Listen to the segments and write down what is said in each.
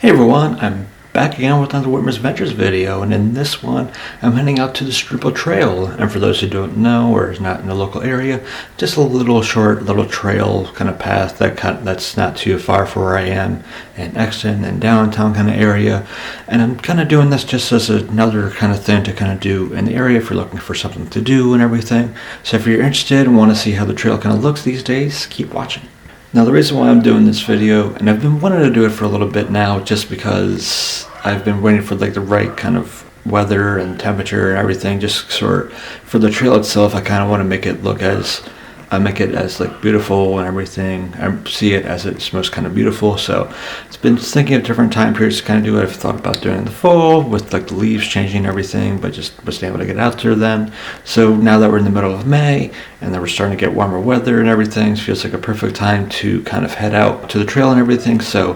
Hey everyone, I'm back again with another Witmer's Ventures video, and in this one I'm heading out to the Struble Trail. And for those who don't know or is not in the local area, just a little short little trail kind of path that's not too far from where I am in Exton and Downingtown kind of area. And I'm kind of doing this just as another kind of thing to kind of do in the area if you're looking for something to do and everything. So if you're interested and want to see how the trail kind of looks these days, keep watching. Now the reason why I'm doing this video, and I've been wanting to do it for a little bit now, just because I've been waiting for like the right kind of weather and temperature and everything, just sort of, for the trail itself, I kind of want to make it like beautiful and everything. I see it as it's most kind of beautiful. So it's been thinking of different time periods to kind of do it. I've thought about doing it in the fall with like the leaves changing and everything, but just wasn't able to get out there then. So now that we're in the middle of May and then we're starting to get warmer weather and everything, it feels like a perfect time to kind of head out to the trail and everything. So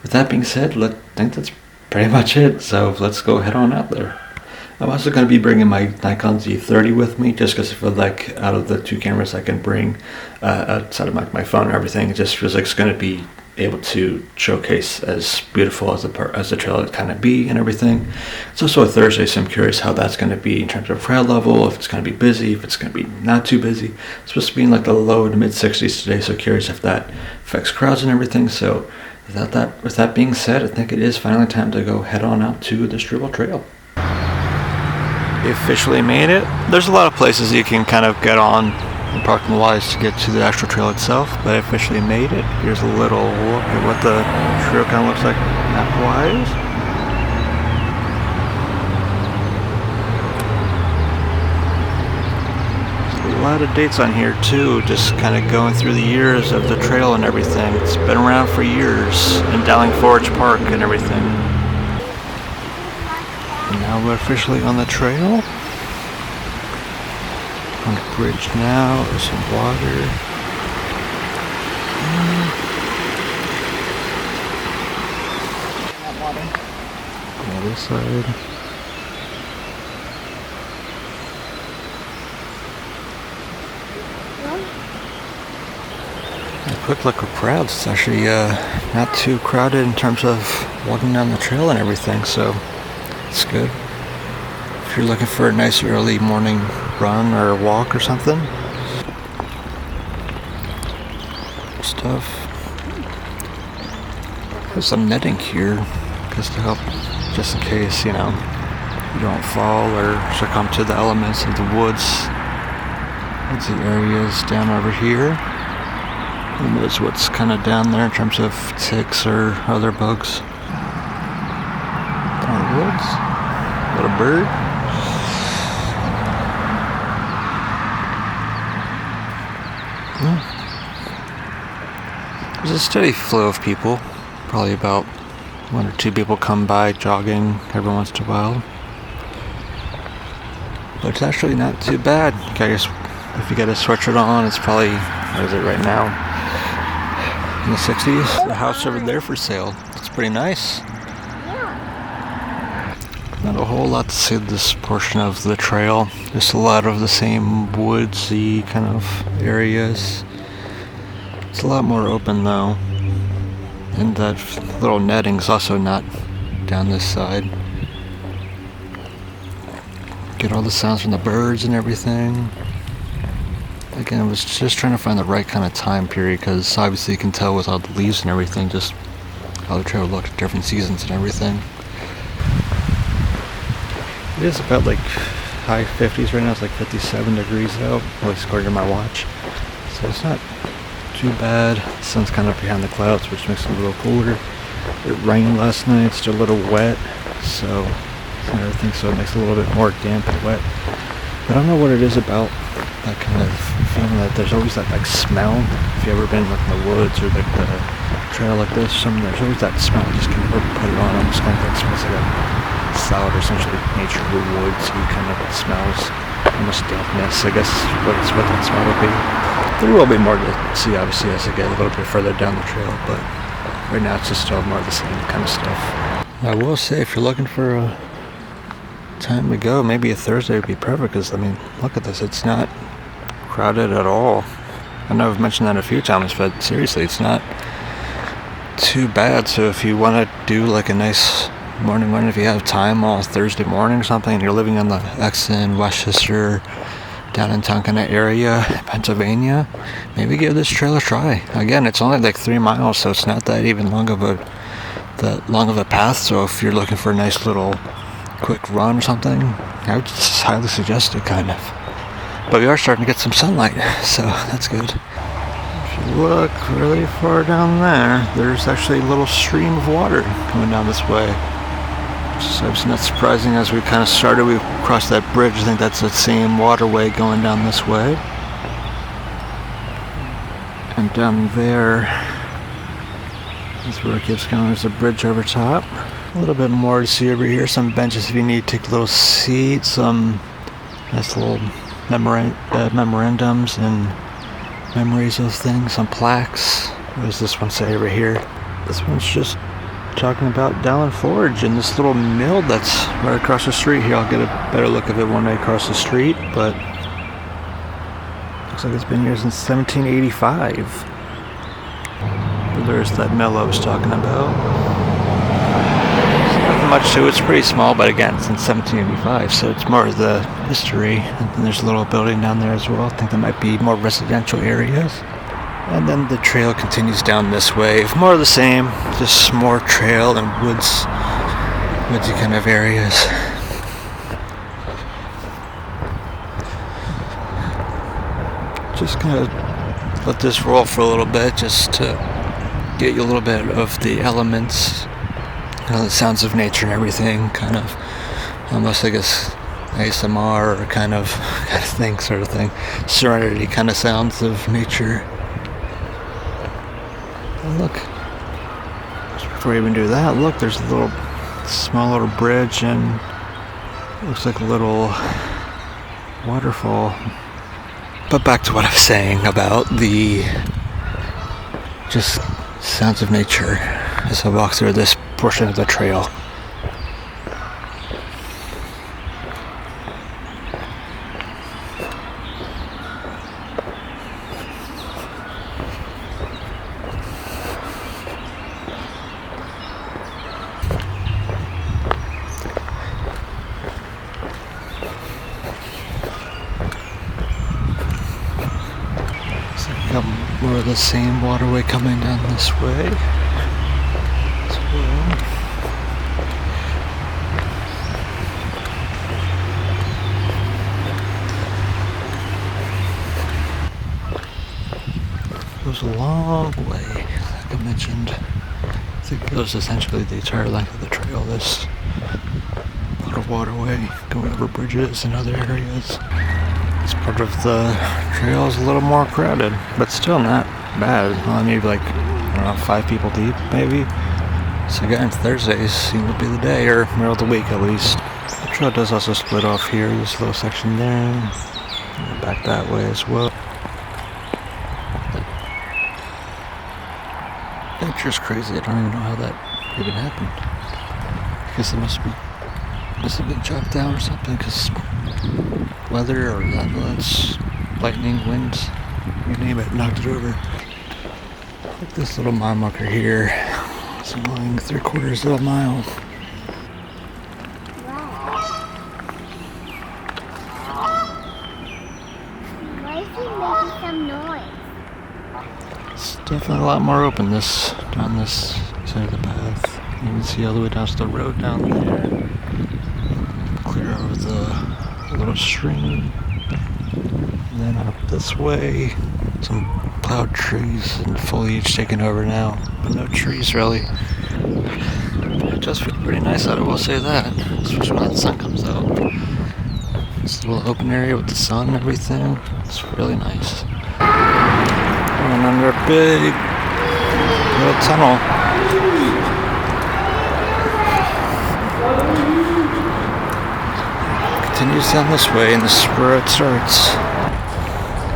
with that being said, I think that's pretty much it. So let's go head on out there. I'm also going to be bringing my Nikon Z30 with me, just because I feel like out of the two cameras I can bring outside of my phone and everything, it just feels like it's going to be able to showcase as beautiful as the trail kind of be and everything. It's also a Thursday, so I'm curious how that's going to be in terms of crowd level, if it's going to be busy, if it's going to be not too busy. It's supposed to be in like the low to mid 60s today, so curious if that affects crowds and everything. So with that being said, I think it is finally time to go head on out to the Struble Trail. We officially made it. There's a lot of places you can kind of get on parking wise to get to the actual trail itself, but I officially made it. Here's a little look at what the trail kind of looks like map wise. There's a lot of dates on here too, just kind of going through the years of the trail and everything. It's been around for years in Dowling Forge Park and everything. Now we're officially on the trail. On the bridge now, there's some water. On this side. A quick look at crowds. It's actually not too crowded in terms of walking down the trail and everything, so it's good. If you're looking for a nice early morning run or walk or something. Stuff. There's some netting here just to help, just in case, you don't fall or succumb to the elements of the woods. That's the areas down over here. And there's what's kind of down there in terms of ticks or other bugs. Down in the woods. Little bird. There's a steady flow of people. Probably about 1 or 2 people come by jogging every once in a while. But it's actually not too bad. I guess if you got a sweatshirt on, it's probably, what is it right now? In the 60s. The house over there for sale. It's pretty nice. Not a whole lot to see this portion of the trail. Just a lot of the same woodsy kind of areas. It's a lot more open though. And that little netting's also not down this side. Get all the sounds from the birds and everything. Again, I was just trying to find the right kind of time period, because obviously you can tell with all the leaves and everything just how the trail looked at different seasons and everything. It is about like high 50s right now. It's like 57 degrees out, at least according to my watch. So it's not too bad. The sun's kind of behind the clouds, which makes it a little cooler. It rained last night. It's still a little wet, so everything. So it makes it a little bit more damp and wet. But I don't know what it is about that kind of feeling that there's always that like smell. If you ever been like in the woods or like the trail like this, there's always that smell. You just can never put it on. Almost kind of like smells like a solid or essentially nature of the woods. You kind of smells almost dampness, I guess what that smell would be. There will be more to see obviously as I get a little bit further down the trail, but right now it's just still more of the same kind of stuff. I will say, if you're looking for a time to go, maybe a Thursday would be perfect, because look at this, it's not crowded at all. I know I've mentioned that a few times, but seriously, it's not too bad. So if you want to do like a nice morning run, if you have time on Thursday morning or something, and you're living in the Exton, Westchester, Downingtown kind of area, Pennsylvania, maybe give this trail a try. Again, it's only like 3 miles, so it's not that even long of a path. So if you're looking for a nice little quick run or something, I would just highly suggest it, kind of. But we are starting to get some sunlight, so that's good. If you look really far down there, there's actually a little stream of water coming down this way. So it's not surprising. As we kind of started, we crossed that bridge. I think that's the same waterway going down this way. And down there, that's where it keeps going. There's a bridge over top. A little bit more to see over here. Some benches if you need to take a little seat. Some nice little memorandums and memories of things. Some plaques. What does this one say over here? This one's just talking about Dallin Forge and this little mill that's right across the street here. I'll get a better look of it when I cross the street, but looks like it's been here since 1785. But there's that mill I was talking about. There's nothing much to it. It's pretty small, but again, since 1785, so it's more of the history. And then there's a little building down there as well. I think there might be more residential areas. And then the trail continues down this way. More of the same, just more trail and woodsy kind of areas. Just kind of let this roll for a little bit, just to get you a little bit of the elements, the sounds of nature and everything, kind of almost like a ASMR or kind of thing, sort of thing. Serenity kind of sounds of nature. Look, just before we even do that, look, there's a small little bridge and it looks like a little waterfall. But back to what I was saying about the just sounds of nature as I walk through this portion of the trail. Got more of the same waterway coming down this way as well. It goes a long way, like I mentioned. I think it goes essentially the entire length of the trail, this little waterway going over bridges and other areas. This part of the trail is a little more crowded, but still not bad. Maybe like, I don't know, 5 people deep, maybe. So again, Thursdays seem to be the day, or middle of the week at least. The trail does also split off here, this little section there, and back that way as well. Nature's crazy. I don't even know how that even happened. I guess it must have been chopped down or something, because weather or that's lightning, winds, you name it, knocked it over. Like this little mile marker here. It's going 3/4 of a mile. Why is he making some noise? It's definitely a lot more open down this side of the path. You can see all the way down to the road down there. Clear over the little stream. And then up this way, some plowed trees and foliage taking over now, but no trees really. It does feel pretty nice out, I will say that, especially when the sun comes out. This little open area with the sun and everything, it's really nice. And under a big little tunnel. Continues down this way, and this is where it starts.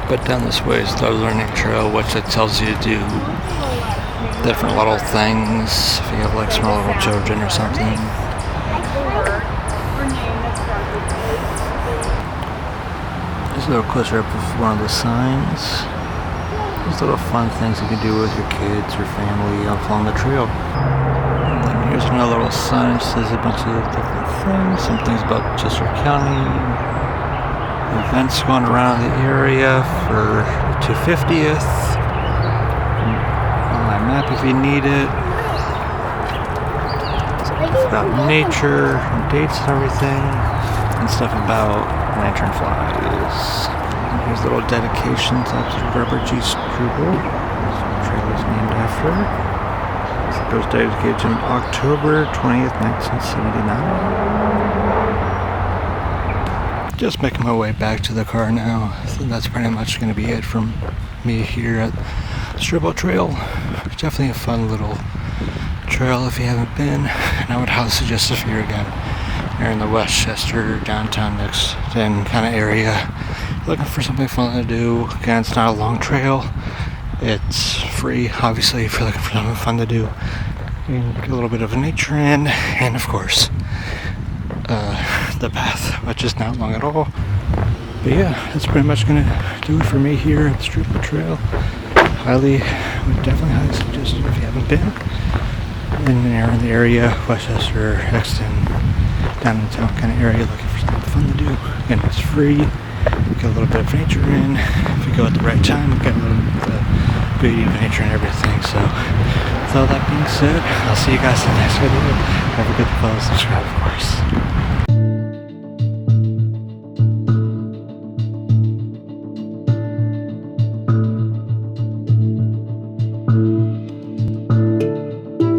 But down this way is the learning trail, which it tells you to do different little things if you have like small little children or something. There's a little closer up with one of the signs. Just little fun things you can do with your kids or family along the trail. And then here's another little sign that says a bunch of different things. Some things about Chester County. Events going around the area for the 250th. On my map if you need it. It's about nature and dates and everything. And stuff about lantern flies. And here's little dedications up to Robert G. Struble. The trail is named after. It was dedicated in October 20th, 1979. Just making my way back to the car now. So that's pretty much going to be it from me here at Struble Trail. Definitely a fun little trail if you haven't been. And I would highly suggest if you're in the Westchester, downtown, Exton kind of area, looking for something fun to do. Again, it's not a long trail. It's free, obviously, if you're looking for something fun to do. You can get a little bit of nature in, and of course, the path, which is not long at all. But yeah, that's pretty much going to do it for me here at the Struble Trail. Would definitely highly suggest it if you haven't been. And you're in the area, Westchester, Exton, Downingtown kind of area, looking for something fun to do. Again, it's free. Get a little bit of nature in. If you go at the right time, you get a little bit of the beauty of nature and everything. So, with all that being said, I'll see you guys in the next video. Have a good follow, subscribe, of course.